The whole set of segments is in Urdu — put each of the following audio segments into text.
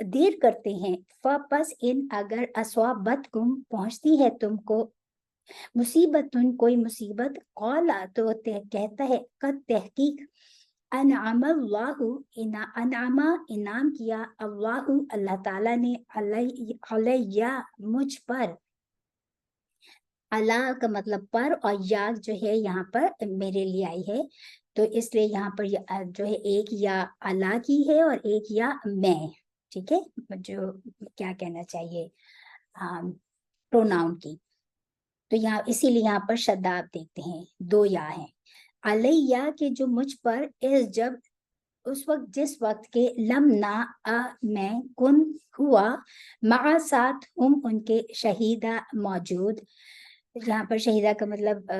دیر کرتے ہیں، فپس ان اگر اسوابتکم پہنچتی ہے تم کو مصیبت کوئی مصیبت، قولا تو کہتا ہے قد تحقیق انعم اللہ انعم انعام کیا اللہ اللہ تعالیٰ نے علیہ مجھ پر، اللہ کا مطلب پر اور یا جو ہے یہاں پر میرے لیے آئی ہے، تو اس لیے یہاں پر جو ہے ایک یا اللہ کی ہے اور ایک یا میں، ٹھیک ہے، جو کیا کہنا چاہیے پروناؤن کی، تو یہاں اسی لیے یہاں پر شد آپ دیکھتے ہیں دو یا ہیں، علیہ کہ جو مجھ پر، اس جب اس وقت جس وقت کے لم نا میں کن ہوا مع ساتھ ہم ان کے شہیدہ موجود، یہاں پر شہیدہ کا مطلب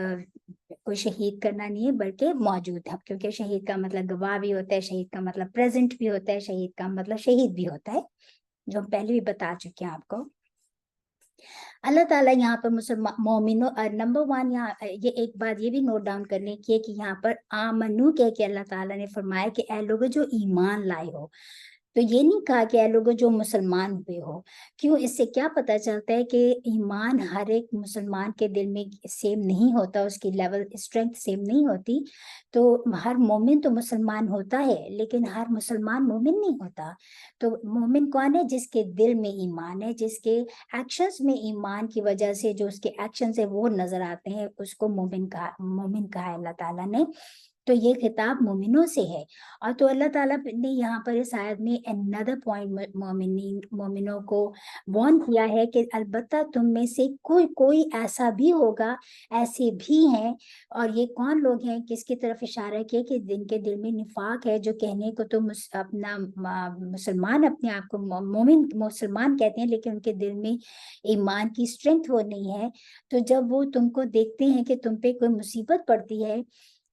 کوئی شہید کرنا نہیں ہے بلکہ موجود ہے، کیونکہ شہید کا مطلب گواہ بھی ہوتا ہے، شہید کا مطلب پریزنٹ بھی ہوتا ہے، شہید کا مطلب شہید بھی ہوتا ہے، جو ہم پہلے بھی بتا چکے ہیں آپ کو۔ اللہ تعالیٰ یہاں پر مسلمان مومنوں نمبر 1 یہاں یہ ایک بات یہ بھی نوٹ ڈاؤن کرنے کی ہے کہ یہاں پر آمنو کہہ کے اللہ تعالیٰ نے فرمایا کہ اے لوگوں جو ایمان لائے ہو، تو یہ نہیں کہا کہ اے لوگوں جو مسلمان ہوئے ہو، کیوں؟ اس سے کیا پتہ چلتا ہے کہ ایمان ہر ایک مسلمان کے دل میں سیم نہیں ہوتا، اس کی لیول اسٹرینتھ سیم نہیں ہوتی، تو ہر مومن تو مسلمان ہوتا ہے لیکن ہر مسلمان مومن نہیں ہوتا، تو مومن کون ہے؟ جس کے دل میں ایمان ہے، جس کے ایکشنز میں ایمان کی وجہ سے جو اس کے ایکشنز ہیں وہ نظر آتے ہیں، اس کو مومن کہا ہے اللہ تعالیٰ نے، تو یہ خطاب مومنوں سے ہے، اور تو اللہ تعالیٰ نے یہاں پر اس آیت میں another point مومنوں کو وارن کیا ہے کہ البتہ تم میں سے کوئی ایسا بھی ہوگا، ایسے بھی ہیں، اور یہ کون لوگ ہیں؟ کس کی طرف اشارہ کیا کہ جن کے دل میں نفاق ہے، جو کہنے کو تو اپنا مسلمان اپنے آپ کو مومن مسلمان کہتے ہیں لیکن ان کے دل میں ایمان کی اسٹرینتھ وہ نہیں ہے، تو جب وہ تم کو دیکھتے ہیں کہ تم پہ کوئی مصیبت پڑتی ہے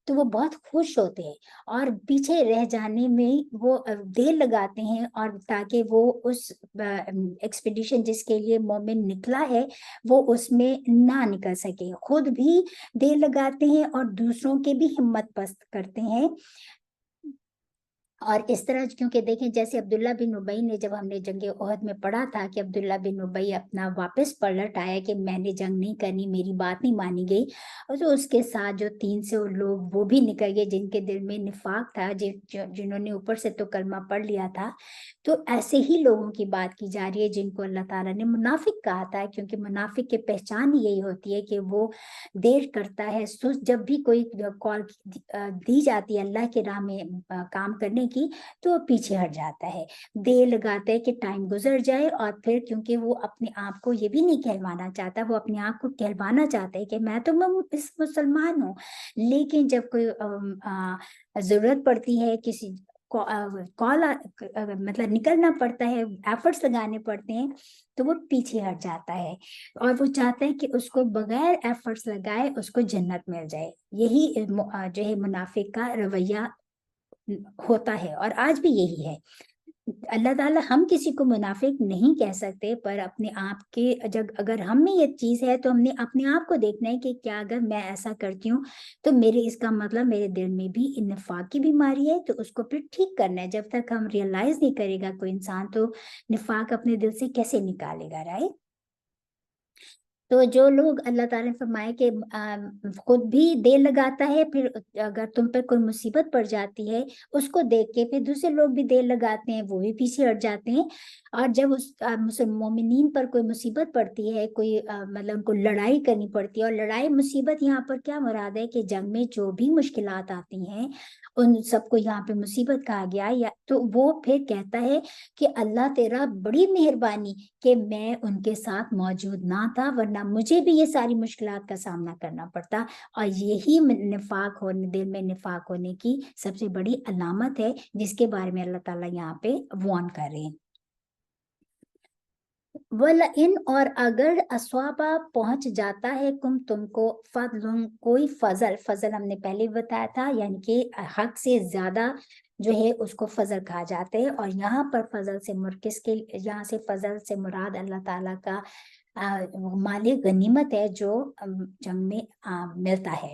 تو وہ بہت خوش ہوتے ہیں اور پیچھے رہ جانے میں وہ دیر لگاتے ہیں، اور تاکہ وہ اس ایکسپیڈیشن جس کے لیے مومن نکلا ہے وہ اس میں نہ نکل سکے، خود بھی دیر لگاتے ہیں اور دوسروں کے بھی ہمت پست کرتے ہیں، اور اس طرح کیونکہ دیکھیں جیسے عبداللہ بن ابی نے، جب ہم نے جنگ احد میں پڑھا تھا کہ عبداللہ بن ابی اپنا واپس پلٹ آیا کہ میں نے جنگ نہیں کرنی، میری بات نہیں مانی گئی، اور تو اس کے ساتھ جو 300 لوگ وہ بھی نکل گئے جن کے دل میں نفاق تھا، جنہوں نے اوپر سے تو کلمہ پڑھ لیا تھا، تو ایسے ہی لوگوں کی بات کی جا رہی ہے جن کو اللہ تعالیٰ نے منافق کہا تھا، کیونکہ منافق کی پہچان ہی یہی ہوتی ہے کہ وہ دیر کرتا ہے، جب بھی کوئی کال دی جاتی ہے اللہ کے راہ میں کام کرنے کی تو پیچھے ہٹ جاتا ہے، دیر لگاتا ہے کہ ٹائم گزر جائے، اور پھر کیونکہ وہ اپنے آپ کو یہ بھی نہیں کہلوانا چاہتا، وہ اپنے آپ کو کہلوانا چاہتا ہے کہ میں تو مسلمان ہوں، لیکن جب کوئی ضرورت پڑتی ہے، کسی کال مطلب نکلنا پڑتا ہے، ایفرٹس لگانے پڑتے ہیں، تو وہ پیچھے ہٹ جاتا ہے، اور وہ چاہتا ہے کہ اس کو بغیر ایفرٹس لگائے اس کو جنت مل جائے، یہی جو ہے منافق کا رویہ ہوتا ہے، اور آج بھی یہی ہے۔ اللہ تعالیٰ ہم کسی کو منافق نہیں کہہ سکتے، پر اپنے آپ کے اگر ہم میں یہ چیز ہے تو ہم نے اپنے آپ کو دیکھنا ہے کہ کیا اگر میں ایسا کرتی ہوں تو میرے اس کا مطلب میرے دل میں بھی نفاق کی بیماری ہے، تو اس کو پھر ٹھیک کرنا ہے، جب تک ہم ریئلائز نہیں کرے گا کوئی انسان تو نفاق اپنے دل سے کیسے نکالے گا، رائٹ؟ تو جو لوگ اللہ تعالیٰ نے فرمائے کہ خود بھی دیر لگاتا ہے، پھر اگر تم پہ کوئی مصیبت پڑ جاتی ہے اس کو دیکھ کے پھر دوسرے لوگ بھی دیر لگاتے ہیں، وہ بھی پیچھے ہٹ جاتے ہیں، اور جب اس مومنین پر کوئی مصیبت پڑتی ہے، کوئی مطلب ان کو لڑائی کرنی پڑتی ہے، اور لڑائی مصیبت یہاں پر کیا مراد ہے کہ جنگ میں جو بھی مشکلات آتی ہیں ان سب کو یہاں پہ مصیبت کہا گیا، یا تو وہ پھر کہتا ہے کہ اللہ تیرا بڑی مہربانی کہ میں ان کے ساتھ موجود نہ تھا، ورنہ مجھے بھی یہ ساری مشکلات کا سامنا کرنا پڑتا، اور یہی نفاق ہونے، دل میں نفاق ہونے کی سب سے بڑی علامت ہے جس کے بارے میں اللہ تعالیٰ یہاں پہ وارن کر رہے ہیں۔ وَلَئِنْ اور اگر اسوابہ پہنچ جاتا ہے تم کو فضل کوئی فضل ہم نے پہلے بتایا تھا، یعنی کہ حق سے زیادہ جو ہے اس کو فضل کہا جاتا ہے، اور یہاں پر فضل سے یہاں سے فضل سے مراد اللہ تعالیٰ کا مال غنیمت ہے جو جنگ میں ملتا ہے۔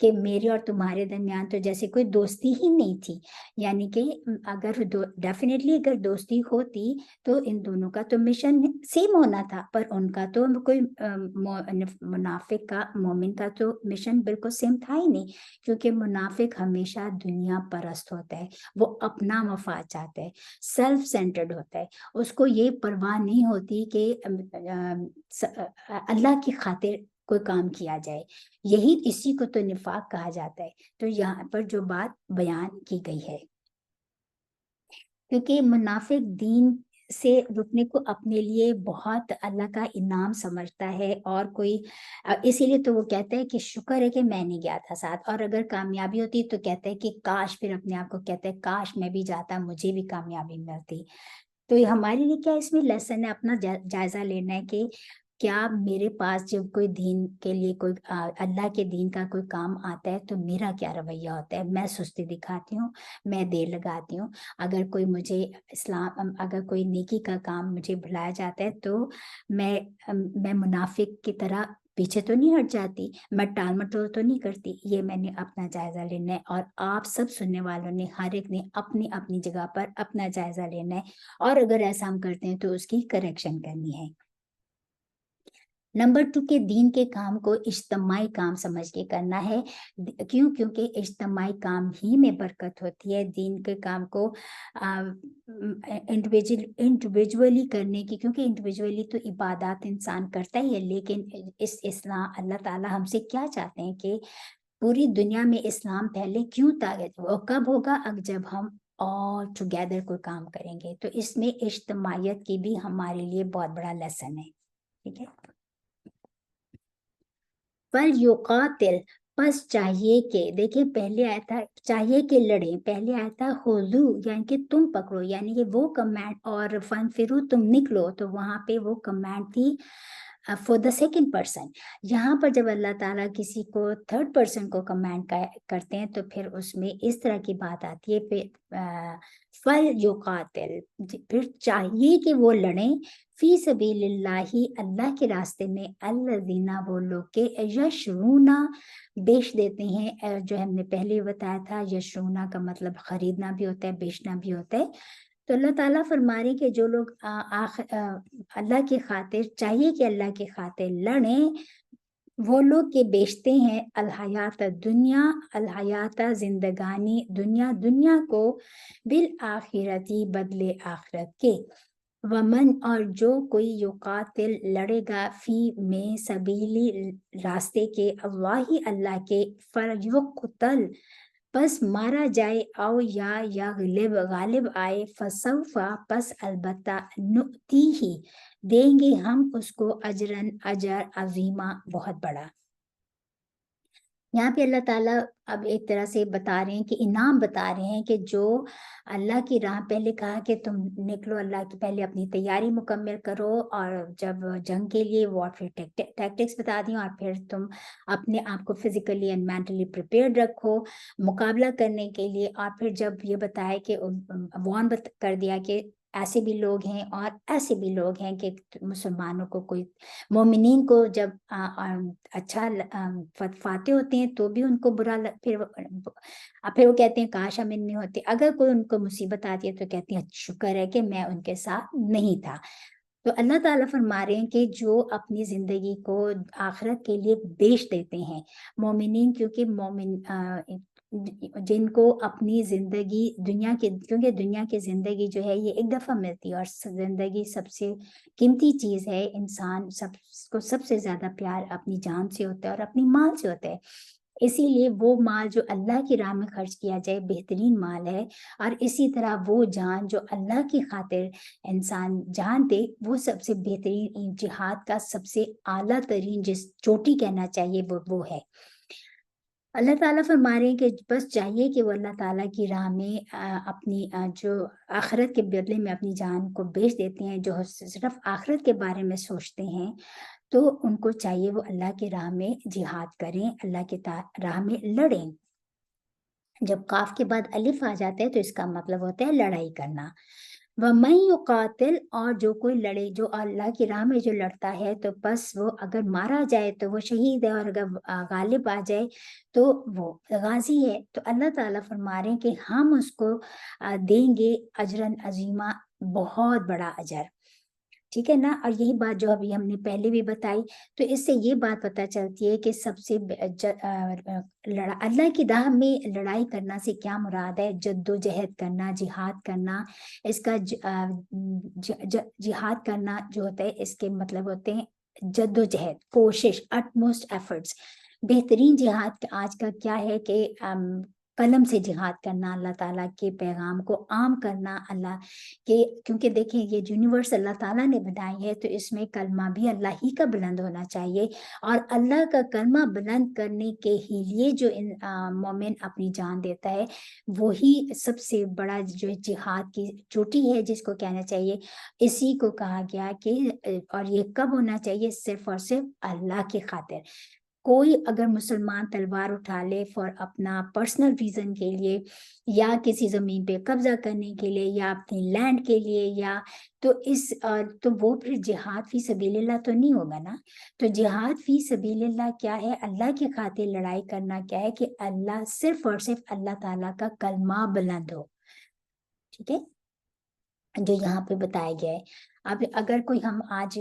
کہ میرے اور تمہارے درمیان تو جیسے کوئی دوستی ہی نہیں تھی، یعنی کہ اگر ڈیفینیٹلی اگر دوستی ہوتی تو ان دونوں کا تو مشن سیم ہونا تھا، پر ان کا تو کوئی منافق کا مومن کا تو مشن بالکل سیم تھا ہی نہیں، کیونکہ منافق ہمیشہ دنیا پرست ہوتا ہے، وہ اپنا مفاد چاہتا ہے، سیلف سینٹرڈ ہوتا ہے، اس کو یہ پرواہ نہیں ہوتی کہ اللہ کی خاطر کوئی کام کیا جائے، یہی اسی کو تو نفاق کہا جاتا ہے۔ تو یہاں پر جو بات بیان کی گئی ہے، کیونکہ منافق دین سے رکنے کو اپنے لیے بہت اللہ کا انعام سمجھتا ہے، اور کوئی اسی لیے تو وہ کہتا ہے کہ شکر ہے کہ میں نہیں گیا تھا ساتھ، اور اگر کامیابی ہوتی تو کہتا ہے کہ کاش، پھر اپنے آپ کو کہتا ہے کاش میں بھی جاتا، مجھے بھی کامیابی ملتی۔ تو یہ ہمارے لیے کیا اس میں لیسن ہے، اپنا جائزہ لینا ہے کہ کیا میرے پاس جب کوئی دین کے لیے کوئی اللہ کے دین کا کوئی کام آتا ہے تو میرا کیا رویہ ہوتا ہے، میں سستی دکھاتی ہوں، میں دیر لگاتی ہوں، اگر کوئی مجھے اگر کوئی نیکی کا کام مجھے بلایا جاتا ہے تو میں منافق کی طرح پیچھے تو نہیں ہٹ جاتی، میں ٹال مٹول تو نہیں کرتی، یہ میں نے اپنا جائزہ لینا ہے، اور آپ سب سننے والوں نے ہر ایک نے اپنی اپنی جگہ پر اپنا جائزہ لینا ہے، اور اگر ایسا ہم کرتے ہیں تو اس کی کریکشن کرنی ہے۔ نمبر 2 کے دین کے کام کو اجتماعی کام سمجھ کے کرنا ہے، کیونکہ اجتماعی کام ہی میں برکت ہوتی ہے، دین کے کام کو انڈیویجولی کرنے کی، کیونکہ انڈیویجولی تو عبادات انسان کرتا ہی ہے، لیکن اس اسلام اللہ تعالیٰ ہم سے کیا چاہتے ہیں کہ پوری دنیا میں اسلام پہلے کیوں تھا، وہ کب ہوگا، جب ہم all together کوئی کام کریں گے، تو اس میں اجتماعیت کی بھی ہمارے لیے بہت بڑا لیسن ہے، ٹھیک ہے۔ فَلْيُقَاتِلْ، پس چاہیے کہ، دیکھیں پہلے آیا تھا چاہیے کہ لڑیں، پہلے آیا تھا خُذُوا یعنی کہ تم پکڑو، یعنی کہ وہ کمانڈ، اور فَانْفِرُوا تم نکلو، تو وہاں پہ وہ کمانڈ تھی فور دا سیکنڈ پرسن۔ یہاں پر جب اللہ تعالیٰ کسی کو تھرڈ پرسن کو کمانڈ کرتے ہیں تو پھر اس میں اس طرح کی بات آتی ہے، پھر فَلْيُقَاتِلْ، پھر چاہیے کہ وہ لڑیں، فی سبیل اللہ، اللہ کے راستے میں، الذین، وہ لوگ کے یشرونا، بیچ دیتے ہیں، جو ہم نے پہلے بتایا تھا، یشرونا کا مطلب خریدنا بھی ہوتا ہے، بیچنا بھی ہوتا ہے۔ تو اللہ تعالیٰ فرما رہے کہ جو لوگ اللہ کی خاطر، چاہیے کہ اللہ کی خاطر لڑیں، وہ لوگ کے بیچتے ہیں الحیات دنیا، الحیات زندگانی دنیا کو، بالآخرتی، بدلے آخرت کے، ومن، اور جو کوئی یقاتل لڑے گا، فی میں سبیلی، راستے کے، اللہ کے، فلیقتل، پس مارا جائے، او یا غالب آئے، فسوفا، پس البتہ، نؤتیہ، دیں گے ہم اس کو، اجر عظیمہ، بہت بڑا۔ یہاں پہ اللہ تعالیٰ اب ایک طرح سے بتا رہے ہیں کہ انعام بتا رہے ہیں کہ جو اللہ کی راہ، پہلے کہا کہ تم نکلو اللہ کی، پہلے اپنی تیاری مکمل کرو، اور جب جنگ کے لیے وارفیئر ٹیکٹکس بتا دیں، اور پھر تم اپنے آپ کو فزیکلی اینڈ مینٹلی پریپیئرڈ رکھو مقابلہ کرنے کے لیے، اور پھر جب یہ بتایا کہ وارن کر دیا کہ ایسے بھی لوگ ہیں اور ایسے بھی لوگ ہیں کہ مسلمانوں کو، کوئی مومنین کو جب اچھا فاتح ہوتے ہیں تو بھی ان کو برا پھر وہ کہتے ہیں کاش ہم ان میں ہوتے، اگر کوئی ان کو مصیبت آتی ہے تو کہتے ہیں شکر ہے کہ میں ان کے ساتھ نہیں تھا۔ تو اللہ تعالیٰ فرما رہے ہیں کہ جو اپنی زندگی کو آخرت کے لیے بیچ دیتے ہیں، مومنین، کیونکہ مومن جن کو اپنی زندگی کیونکہ دنیا کی زندگی جو ہے یہ ایک دفعہ ملتی ہے، اور زندگی سب سے قیمتی چیز ہے، انسان کو سب سے زیادہ پیار اپنی جان سے ہوتا ہے اور اپنی مال سے ہوتا ہے، اسی لیے وہ مال جو اللہ کی راہ میں خرچ کیا جائے بہترین مال ہے، اور اسی طرح وہ جان جو اللہ کی خاطر انسان جان دے، وہ سب سے بہترین، جہاد کا سب سے اعلیٰ ترین جس چوٹی کہنا چاہیے وہ ہے۔ اللہ تعالیٰ فرما رہے ہیں کہ بس چاہیے کہ وہ اللہ تعالیٰ کی راہ میں اپنی جو آخرت کے بدلے میں اپنی جان کو بیچ دیتے ہیں، جو صرف آخرت کے بارے میں سوچتے ہیں، تو ان کو چاہیے وہ اللہ کی راہ میں جہاد کریں، اللہ کی راہ میں لڑیں۔ جب قاف کے بعد الف آ جاتا ہے تو اس کا مطلب ہوتا ہے لڑائی کرنا۔ وَمَن يُقَاتِلْ اور جو کوئی لڑے، جو اللہ کی راہ میں جو لڑتا ہے تو بس وہ اگر مارا جائے تو وہ شہید ہے، اور اگر غالب آ جائے تو وہ غازی ہے۔ تو اللہ تعالیٰ فرما رہے ہیں کہ ہم اس کو دیں گے اجراً عظیمہ، بہت بڑا اجر، ٹھیک ہے نا۔ اور یہی بات جو ابھی ہم نے پہلے بھی بتائی، تو اس سے یہ بات پتہ چلتی ہے کہ سب سے اللہ کی راہ میں لڑائی کرنا سے کیا مراد ہے؟ جد و جہد کرنا، جہاد کرنا۔ اس کا جہاد کرنا جو ہوتا ہے، اس کے مطلب ہوتے ہیں جد و جہد، کوشش، utmost efforts۔ بہترین جہاد آج کا کیا ہے کہ قلم سے جہاد کرنا، اللہ تعالیٰ کے پیغام کو عام کرنا، اللہ کہ کیونکہ دیکھیں یہ یونیورس اللہ تعالیٰ نے بنائی ہے، تو اس میں کلمہ بھی اللہ ہی کا بلند ہونا چاہیے، اور اللہ کا کلمہ بلند کرنے کے ہی لیے جو مومن اپنی جان دیتا ہے، وہی سب سے بڑا جو جہاد کی چوٹی ہے، جس کو کہنا چاہیے۔ اسی کو کہا گیا کہ اور یہ کب ہونا چاہیے؟ صرف اور صرف اللہ کی خاطر۔ کوئی اگر مسلمان تلوار اٹھا لے فور اپنا پرسنل ریزن کے لیے، یا کسی زمین پہ قبضہ کرنے کے لیے، یا اپنی لینڈ کے لیے، یا تو وہ پھر جہاد فی سبیل اللہ تو نہیں ہوگا نا۔ تو جہاد فی سبیل اللہ کیا ہے؟ اللہ کی خاطر لڑائی کرنا کیا ہے؟ کہ اللہ صرف اور صرف اللہ تعالیٰ کا کلمہ بلند ہو، ٹھیک ہے، جو یہاں پہ بتایا گیا ہے۔ اب اگر کوئی ہم آج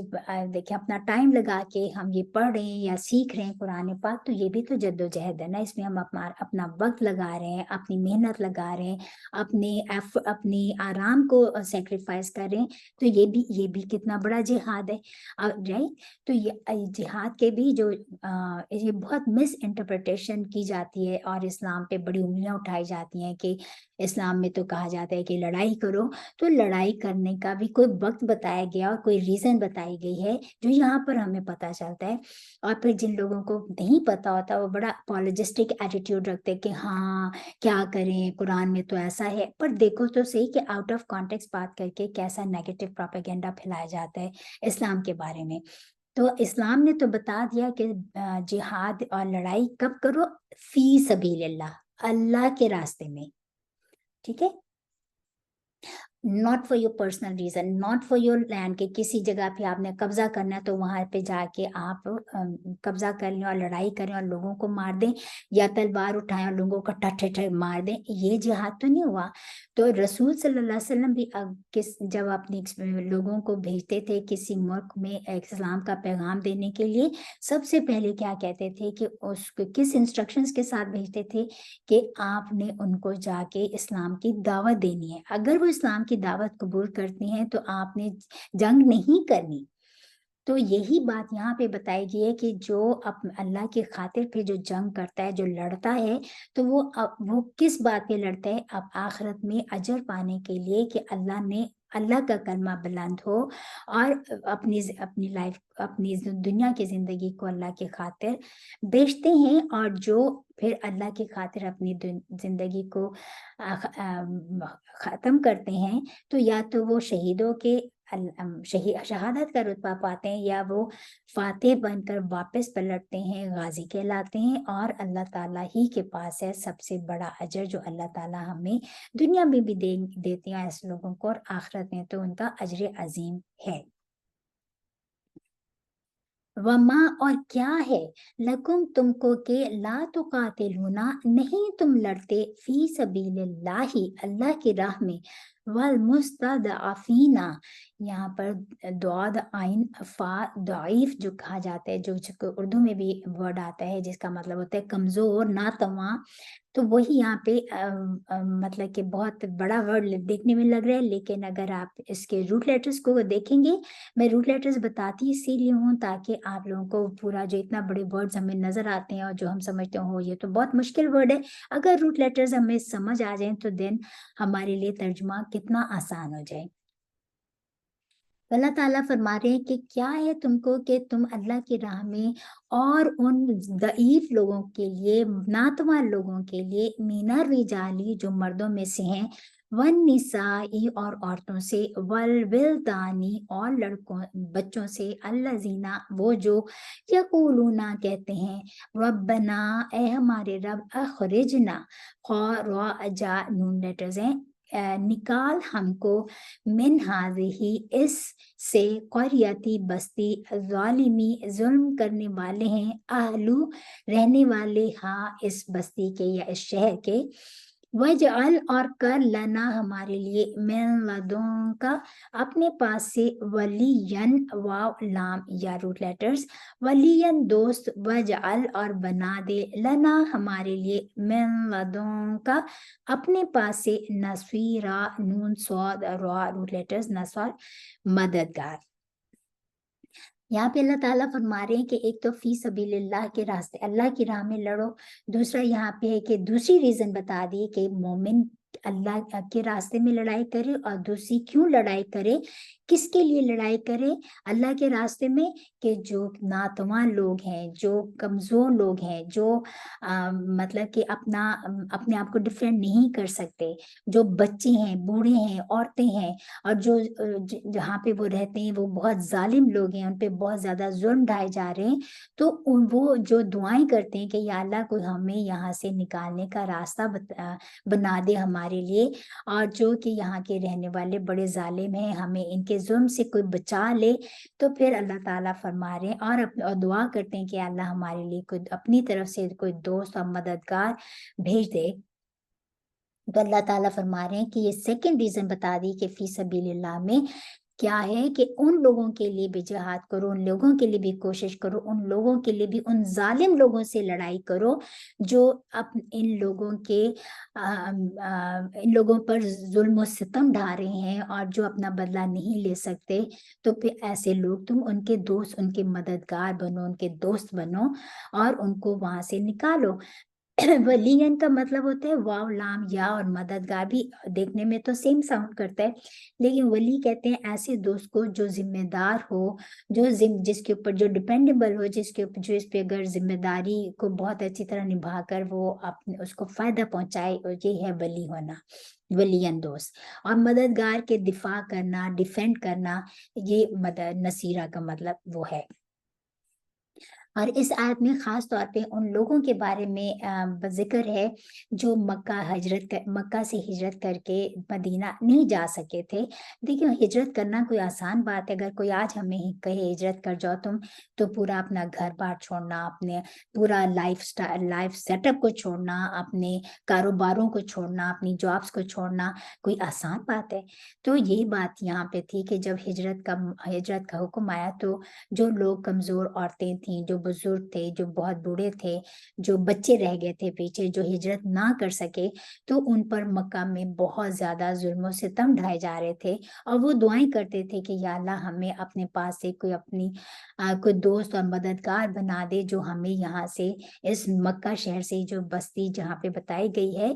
دیکھیں اپنا ٹائم لگا کے ہم یہ پڑھ رہے ہیں یا سیکھ رہے ہیں قرآن پاک، تو یہ بھی تو جد و جہد ہے نا۔ اس میں ہم اپنا وقت لگا رہے ہیں، اپنی محنت لگا رہے ہیں، اپنی آرام کو سیکریفائس کر رہے ہیں، تو یہ بھی کتنا بڑا جہاد ہے، رائٹ۔ تو یہ جہاد کے بھی جو یہ بہت مس انٹرپریٹیشن کی جاتی ہے، اور اسلام پہ بڑی انگلیاں اٹھائی جاتی ہیں کہ اسلام میں تو کہا جاتا ہے کہ لڑائی کرو، تو لڑائی کرنے کا بھی کوئی وقت بتایا گیا اور کوئی ریزن بتائی گئی ہے، جو یہاں پر ہمیں پتہ چلتا ہے۔ اور پھر جن لوگوں کو نہیں پتہ ہوتا، وہ بڑا اپولوجسٹک ایٹیٹیوڈ رکھتے کہ ہاں کیا کریں، قرآن میں تو ایسا ہے۔ پر دیکھو تو صحیح کہ آؤٹ آف کانٹیکسٹ بات کر کے کیسا نیگیٹو پروپیگنڈا پھیلایا جاتا ہے اسلام کے بارے میں۔ تو اسلام نے تو بتا دیا کہ جہاد اور لڑائی کب کرو؟ فی سبیل اللہ، اللہ کے راستے میں، ٹھیک ہے، not for your personal reason, not for your land, کہ کسی جگہ پہ آپ نے قبضہ کرنا ہے تو وہاں پہ جا کے آپ قبضہ کر لیں اور لڑائی کریں اور لوگوں کو مار دیں، یا تلوار اٹھائیں اور لوگوں کو ٹھٹ مار دیں، یہ جہاد تو نہیں ہوا۔ تو رسول صلی اللہ علیہ وسلم بھی جب اپنی لوگوں کو بھیجتے تھے کسی ملک میں اسلام کا پیغام دینے کے لیے، سب سے پہلے کیا کہتے تھے کہ اس کو کس انسٹرکشنز کے ساتھ بھیجتے تھے؟ کہ آپ نے ان کو جا کے اسلام کی دعوت دینی ہے، اگر وہ اسلام کی دعوت قبول کرتی ہیں تو آپ نے جنگ نہیں کرنی۔ تو یہی بات یہاں پہ بتائی گئی ہے کہ جو اللہ کی خاطر پہ جو جنگ کرتا ہے، جو لڑتا ہے، تو وہ کس بات پہ لڑتا ہے؟ اب آخرت میں اجر پانے کے لیے کہ اللہ کا کلمہ بلند ہو، اور اپنی لائف، اپنی دنیا کی زندگی کو اللہ کی خاطر بیچتے ہیں، اور جو پھر اللہ کی خاطر اپنی زندگی کو ختم کرتے ہیں، تو یا تو وہ شہیدوں کے شہادت کا رتبہ پاتے ہیں، یا وہ فاتح بن کر واپس پلٹتے ہیں، غازی کہلاتے ہیں، اور اللہ تعالیٰ ہی کے پاس ہے سب سے بڑا اجر، جو اللہ تعالیٰ ہمیں دنیا میں بھی دیتے ہیں ایسے لوگوں کو، اور آخرت میں تو ان کا اجر عظیم ہے۔ وما اور کیا ہے، لکم تم کو، کہ لا تقاتلون نہیں تم لڑتے، فی سبیل اللہ اللہ کی راہ میں، والمستضعفین یہاں پر دعاد آئین فا ضعیف جو کہا جاتا ہے، جو اردو میں بھی ورڈ آتا ہے جس کا مطلب ہوتا ہے کمزور، ناتواں، تو وہی یہاں پہ مطلب کہ بہت بڑا ورڈ دیکھنے میں لگ رہا ہے، لیکن اگر آپ اس کے روٹ لیٹرز کو دیکھیں گے، میں روٹ لیٹرز بتاتی اسی لیے ہوں تاکہ آپ لوگوں کو پورا جو اتنا بڑے ورڈز ہمیں نظر آتے ہیں اور جو ہم سمجھتے ہوں یہ تو بہت مشکل ورڈ ہے، اگر روٹ لیٹرز ہمیں سمجھ آ جائیں تو دین ہمارے لیے ترجمہ کتنا آسان ہو جائے۔ اللہ تعالیٰ فرما رہے ہیں کہ کیا ہے تم کو کہ تم اللہ کی راہ میں اور ان ضعیف لوگوں کے لیے، ناتواں لوگوں کے لیے، مینر رجالی جو مردوں میں سے ہیں، والنسائی اور عورتوں سے، والولدانی اور لڑکوں بچوں سے، الذین وہ جو یقولون کہتے ہیں، ربنا اے ہمارے رب، اخرجنا، خا را جا نون لیٹرز ہیں، نکال ہم کو من ہی اس سے قریتی بستی ظالمی ظلم کرنے والے ہیں اہلو رہنے والے ہاں اس بستی کے یا اس شہر کے وجعل اور کر لنا ہمارے لیے من لدن کا اپنے پاس سے ولین واو لام یا روٹ لیٹرز ولین دوست وجعل اور بنا دے لنا ہمارے لیے من لدن کا اپنے پاس سے نصیرا نون صاد را روٹ لیٹرز نصار مددگار۔ یہاں پہ اللہ تعالیٰ فرما رہے ہیں کہ ایک تو فی سبیل اللہ کے راستے اللہ کی راہ میں لڑو، دوسرا یہاں پہ ہے کہ دوسری ریزن بتا دی کہ مومن اللہ کے راستے میں لڑائی کرے، اور دوسری کیوں لڑائی کرے، کس کے لیے لڑائی کرے اللہ کے راستے میں، کہ جو ناتواں لوگ ہیں، جو کمزور لوگ ہیں، جو مطلب کہ اپنے آپ کو ڈیفینڈ نہیں کر سکتے، جو بچے ہیں، بوڑھے ہیں، عورتیں ہیں، اور جو جہاں پہ وہ رہتے ہیں وہ بہت ظالم لوگ ہیں، ان پہ بہت زیادہ ظلم ڈھائے جا رہے ہیں، تو وہ جو دعائیں کرتے ہیں کہ یا اللہ کوئی ہمیں یہاں سے نکالنے کا راستہ بنا دے ہمارے لیے، اور جو کہ یہاں کے رہنے والے بڑے ظالم ہیں ہمیں ان کے ظلم سے کوئی بچا لے، تو پھر اللہ تعالیٰ فرما رہے ہیں اور دعا کرتے ہیں کہ اللہ ہمارے لیے کوئی اپنی طرف سے کوئی دوست اور مددگار بھیج دے۔ تو اللہ تعالیٰ فرما رہے ہیں کہ یہ سیکنڈ ریزن بتا دی کہ فی سبیل اللہ میں کیا ہے کہ ان لوگوں کے لیے بھی جہاد کرو، ان لوگوں کے لیے بھی کوشش کرو، ان لوگوں کے لیے بھی ان ظالم لوگوں سے لڑائی کرو جو ان لوگوں پر ظلم و ستم ڈھا رہے ہیں اور جو اپنا بدلہ نہیں لے سکتے، تو پھر ایسے لوگ تم ان کے دوست، ان کے مددگار بنو، ان کے دوست بنو اور ان کو وہاں سے نکالو۔ ولین کا مطلب ہوتا ہے واو لام یا، اور مددگار بھی دیکھنے میں تو سیم ساؤنڈ کرتا ہے، لیکن ولی کہتے ہیں ایسے دوست کو جو ذمہ دار ہو، جس کے اوپر جو ڈیپینڈیبل ہو، جو اس پہ اگر ذمہ داری کو بہت اچھی طرح نبھا کر وہ اس کو فائدہ پہنچائے، اور یہ ہے ولی ہونا، ولین دوست۔ اور مددگار کے دفاع کرنا، ڈیفینڈ کرنا، یہ نصیرہ کا مطلب وہ ہے۔ اور اس آیت میں خاص طور پہ ان لوگوں کے بارے میں ذکر ہے جو مکہ سے ہجرت کر کے مدینہ نہیں جا سکے تھے۔ دیکھیں ہجرت کرنا کوئی آسان بات ہے، اگر کوئی آج ہمیں کہے ہجرت کر جاؤ تم، تو پورا اپنا گھر بار چھوڑنا، اپنے پورا لائف سیٹ اپ کو چھوڑنا، اپنے کاروباروں کو چھوڑنا، اپنی جابس کو چھوڑنا کوئی آسان بات ہے؟ تو یہ بات یہاں پہ تھی کہ جب ہجرت کا حکم آیا تو جو لوگ کمزور عورتیں تھیں، جو بزرگ تھے، جو بہت بوڑھے تھے، جو بچے رہ گئے تھے پیچھے، جو ہجرت نہ کر سکے، تو ان پر مکہ میں بہت زیادہ ظلم و ستم ڈھائے جا رہے تھے، اور وہ دعائیں کرتے تھے کہ یا اللہ ہمیں اپنے پاس سے کوئی دوست اور مددگار بنا دے جو ہمیں یہاں سے اس مکہ شہر سے، جو بستی جہاں پہ بتائی گئی ہے،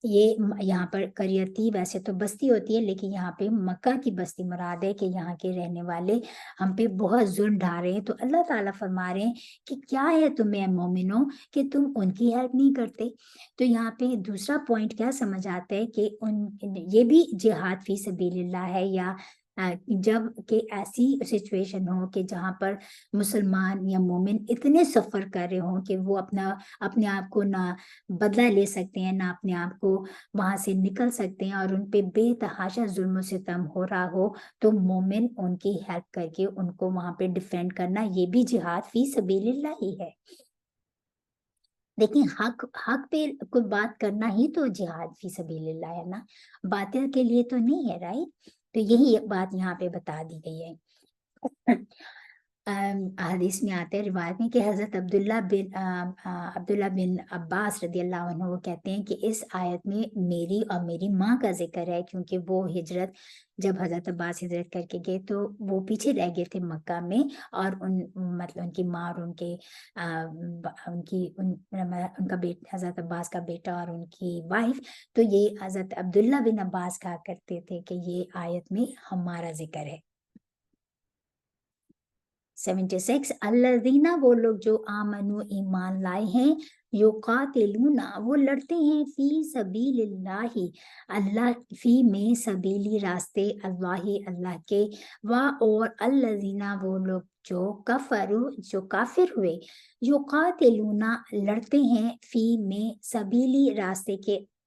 یہ یہاں پر قریتی ویسے تو بستی ہوتی ہے، لیکن یہاں پہ مکہ کی بستی مراد ہے کہ یہاں کے رہنے والے ہم پہ بہت ظلم ڈھا رہے ہیں۔ تو اللہ تعالیٰ فرما رہے ہیں کہ کیا ہے تمہیں مومنوں کہ تم ان کی ہیلپ نہیں کرتے۔ تو یہاں پہ دوسرا پوائنٹ کیا سمجھ آتا ہے کہ یہ بھی جہاد فی سبیل اللہ ہے، یا جب کہ ایسی سچویشن ہو کہ جہاں پر مسلمان یا مومن اتنے سفر کر رہے ہوں کہ وہ اپنے آپ کو نہ بدلہ لے سکتے ہیں، نہ اپنے آپ کو وہاں سے نکل سکتے ہیں، اور ان پہ بے تحاشا ظلم و ستم ہو رہا ہو، تو مومن ان کی ہیلپ کر کے ان کو وہاں پہ ڈیفینڈ کرنا، یہ بھی جہاد فی سبیل اللہ ہی ہے۔ لیکن حق پہ کوئی بات کرنا ہی تو جہاد فی سبیل اللہ ہے نا، باطل کے لیے تو نہیں ہے، رائٹ؟ تو یہی ایک بات یہاں پہ بتا دی گئی ہے۔ حدیث میں آتے ہیں، روایت میں، کہ حضرت عبداللہ بن عباس رضی اللہ عنہ وہ کہتے ہیں کہ اس آیت میں میری اور میری ماں کا ذکر ہے، کیونکہ وہ جب حضرت عباس ہجرت کر کے گئے تو وہ پیچھے رہ گئے تھے مکہ میں، اور مطلب ان کی ماں اور ان کا بیٹا، حضرت عباس کا بیٹا اور ان کی وائف، تو یہ حضرت عبداللہ بن عباس کہا کرتے تھے کہ یہ آیت میں ہمارا ذکر ہے۔ 76 الذین، وہ لوگ جو آمنو ایمان لائے ہیں، یقاتلون، وہ لڑتے ہیں، فی سبیل اللہ فی میں سبیلی راستے اللہ کے، اور الذین، وہ لوگ جو کفروا، جو کافر ہوئے، یقاتلون، لڑتے ہیں، فی میں سبیلی راستے کے